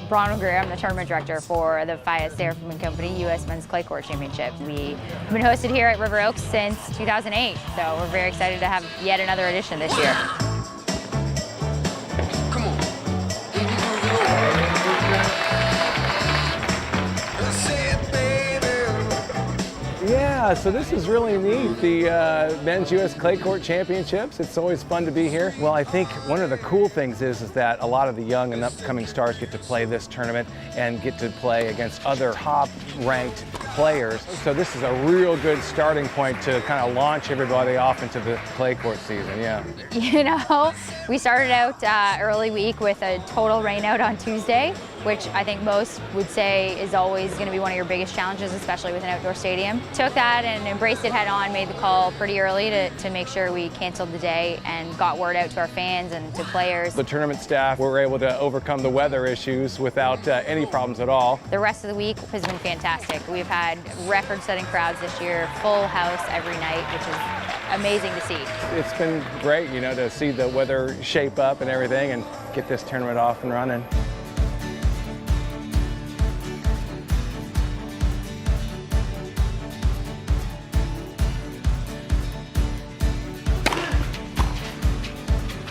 Bronwyn Greer. I'm the tournament director for the Fayez Sarofim Co U.S. Men's Clay Court Championship. We've been hosted here at River Oaks since 2008, so we're very excited to have yet another edition this year. Come on. Yeah, so this is really neat, the Men's U.S. Clay Court Championships. It's always fun to be here. Well, I think one of the cool things is that a lot of the young and upcoming stars get to play this tournament and get to play against other top-ranked players. So this is a real good starting point to kind of launch everybody off into the clay court season, yeah. You know, we started out early week with a total rainout on Tuesday, which I think most would say is always going to be one of your biggest challenges, especially with an outdoor stadium. Took that and embraced it head on, made the call pretty early to make sure we canceled the day and got word out to our fans and to players. The tournament staff were able to overcome the weather issues without any problems at all. The rest of the week has been fantastic. We've had record-setting crowds this year, full house every night, which is amazing to see. It's been great, you know, to see the weather shape up and everything and get this tournament off and running.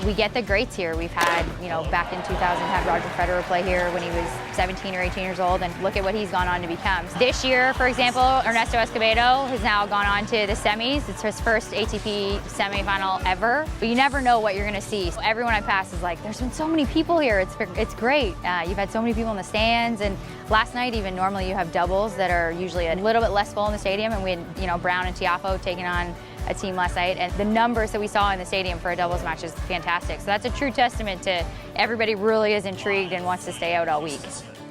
We get the greats here. We've had, you know, back in 2000, had Roger Federer play here when he was 17 or 18 years old, and look at what he's gone on to become. This year, for example, Ernesto Escobedo has now gone on to the semis. It's his first ATP semifinal ever. But you never know what you're going to see. Everyone I pass is like, there's been so many people here. It's great. You've had so many people in the stands, and last night even, normally you have doubles that are usually a little bit less full in the stadium, and we had, you know, Brown and Tiafoe taking on a team last night, and the numbers that we saw in the stadium for a doubles match is fantastic. So that's a true testament to everybody really is intrigued and wants to stay out all week.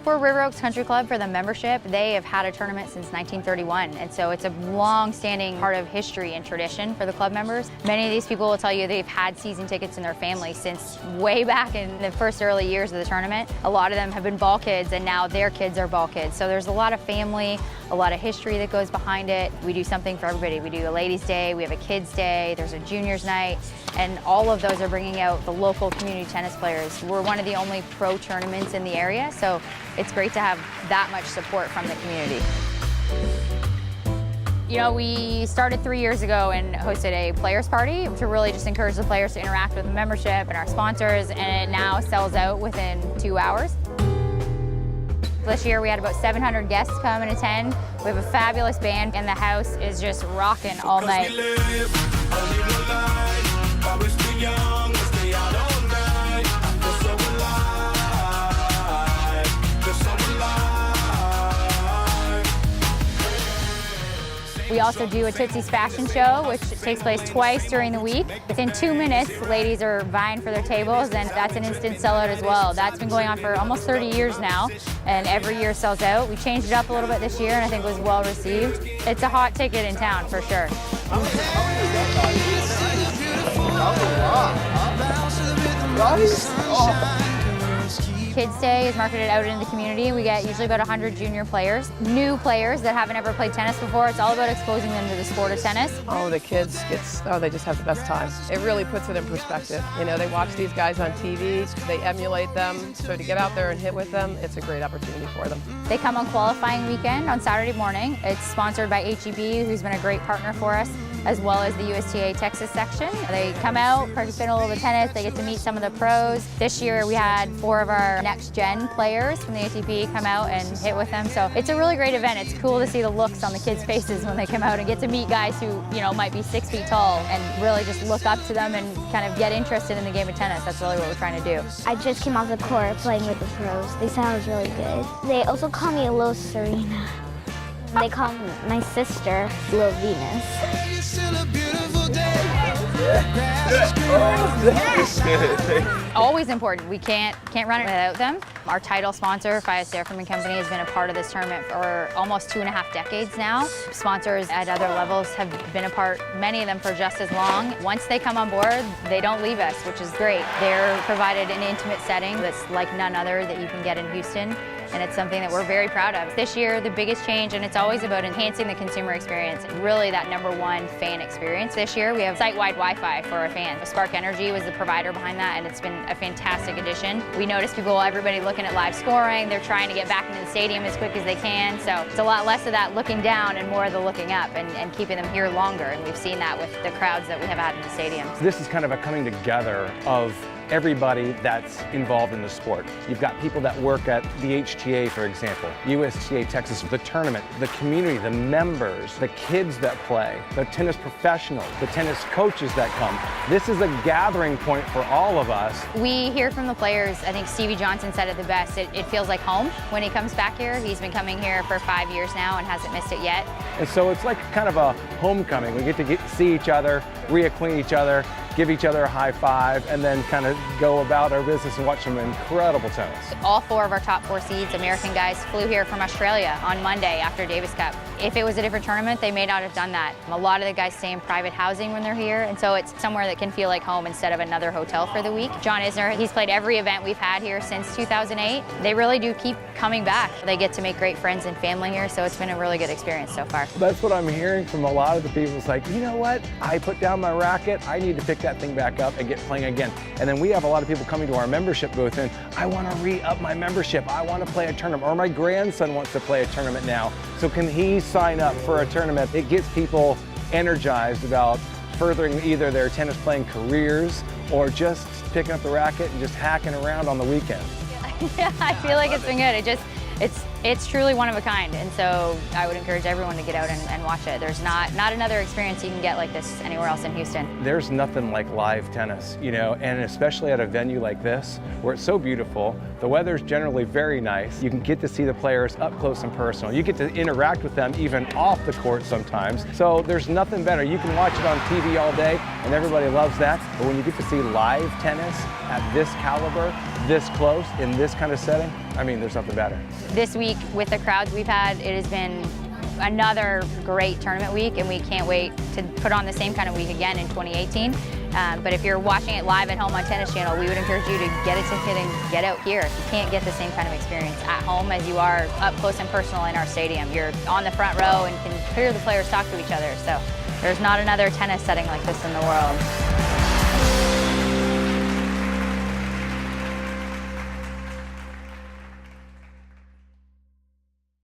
For River Oaks Country Club, for the membership, they have had a tournament since 1931, and so it's a long-standing part of history and tradition for the club members. Many of these people will tell you they've had season tickets in their family since way back in the first early years of the tournament. A lot of them have been ball kids, and now their kids are ball kids. So there's a lot of family, a lot of history that goes behind it. We do something for everybody. We do a ladies' day, we have a kids' day, there's a juniors' night, and all of those are bringing out the local community tennis players. We're one of the only pro tournaments in the area, so it's great to have that much support from the community. You know, we started 3 years ago and hosted a players party to really just encourage the players to interact with the membership and our sponsors, and it now sells out within 2 hours. This year we had about 700 guests come and attend. We have a fabulous band, and the house is just rocking all night. We also do a Tootsie's fashion show, which takes place twice during the week. Within 2 minutes, ladies are vying for their tables, and that's an instant sellout as well. That's been going on for almost 30 years now, and every year sells out. We changed it up a little bit this year, and I think it was well received. It's a hot ticket in town, for sure. Kids Day is marketed out into the community. We get usually about 100 junior players, new players that haven't ever played tennis before. It's all about exposing them to the sport of tennis. Oh, the kids they just have the best time. It really puts it in perspective. You know, they watch these guys on TV, they emulate them, so to get out there and hit with them, it's a great opportunity for them. They come on qualifying weekend on Saturday morning. It's sponsored by HEB, who's been a great partner for us, as well as the USTA Texas section. They come out, participate in a little bit of tennis, they get to meet some of the pros. This year we had 4 of our next-gen players from the ATP come out and hit with them. So it's a really great event. It's cool to see the looks on the kids' faces when they come out and get to meet guys who, you know, might be 6 feet tall and really just look up to them and kind of get interested in the game of tennis. That's really what we're trying to do. I just came off the court playing with the pros. They sound really good. They also call me Little Serena. They call my sister Little Venus. Always important. We can't run it without them. Our title sponsor, Fayez Sarofim Co, has been a part of this tournament for almost 2.5 decades now. Sponsors at other levels have been a part, many of them for just as long. Once they come on board, they don't leave us, which is great. They're provided an intimate setting that's like none other that you can get in Houston. and it's something that we're very proud of. This year, the biggest change, and it's always about enhancing the consumer experience, really that #1 fan experience. This year, we have site-wide Wi-Fi for our fans. Spark Energy was the provider behind that, and it's been a fantastic addition. We notice everybody looking at live scoring. They're trying to get back into the stadium as quick as they can, so it's a lot less of that looking down and more of the looking up and keeping them here longer, and we've seen that with the crowds that we have had in the stadiums. This is kind of a coming together of everybody that's involved in the sport. You've got people that work at the HTA, for example, USTA Texas, the tournament, the community, the members, the kids that play, the tennis professionals, the tennis coaches that come. This is a gathering point for all of us. We hear from the players. I think Stevie Johnson said it the best. It feels like home when he comes back here. He's been coming here for 5 years now and hasn't missed it yet. And so it's like kind of a homecoming. We get to see each other, reacquaint each other, give each other a high five, and then kind of go about our business and watch some incredible tennis. All 4 of our top 4 seeds, American guys, flew here from Australia on Monday after Davis Cup. If it was a different tournament, they may not have done that. A lot of the guys stay in private housing when they're here, and so it's somewhere that can feel like home instead of another hotel for the week. John Isner, he's played every event we've had here since 2008. They really do keep coming back. They get to make great friends and family here, so it's been a really good experience so far. That's what I'm hearing from a lot of the people. It's like, you know what? I put down my racket. I need to pick that thing back up and get playing again. And then we have a lot of people coming to our membership booth and I want to re-up my membership. I want to play a tournament, or my grandson wants to play a tournament now. So can he sign up for a tournament? It gets people energized about furthering either their tennis playing careers or just picking up the racket and just hacking around on the weekend. Yeah, I feel like it's been good. It's truly one of a kind, and so I would encourage everyone to get out and watch it. There's not another experience you can get like this anywhere else in Houston. There's nothing like live tennis, you know, and especially at a venue like this where it's so beautiful. The weather's generally very nice. You can get to see the players up close and personal. You get to interact with them even off the court sometimes. So there's nothing better. You can watch it on TV all day and everybody loves that. But when you get to see live tennis at this caliber, this close, in this kind of setting, I mean, there's nothing better. This week, with the crowds we've had, it has been another great tournament week, and we can't wait to put on the same kind of week again in 2018. But if you're watching it live at home on Tennis Channel, we would encourage you to get a ticket and get out here. You can't get the same kind of experience at home as you are up close and personal in our stadium. You're on the front row and can hear the players talk to each other. So there's not another tennis setting like this in the world.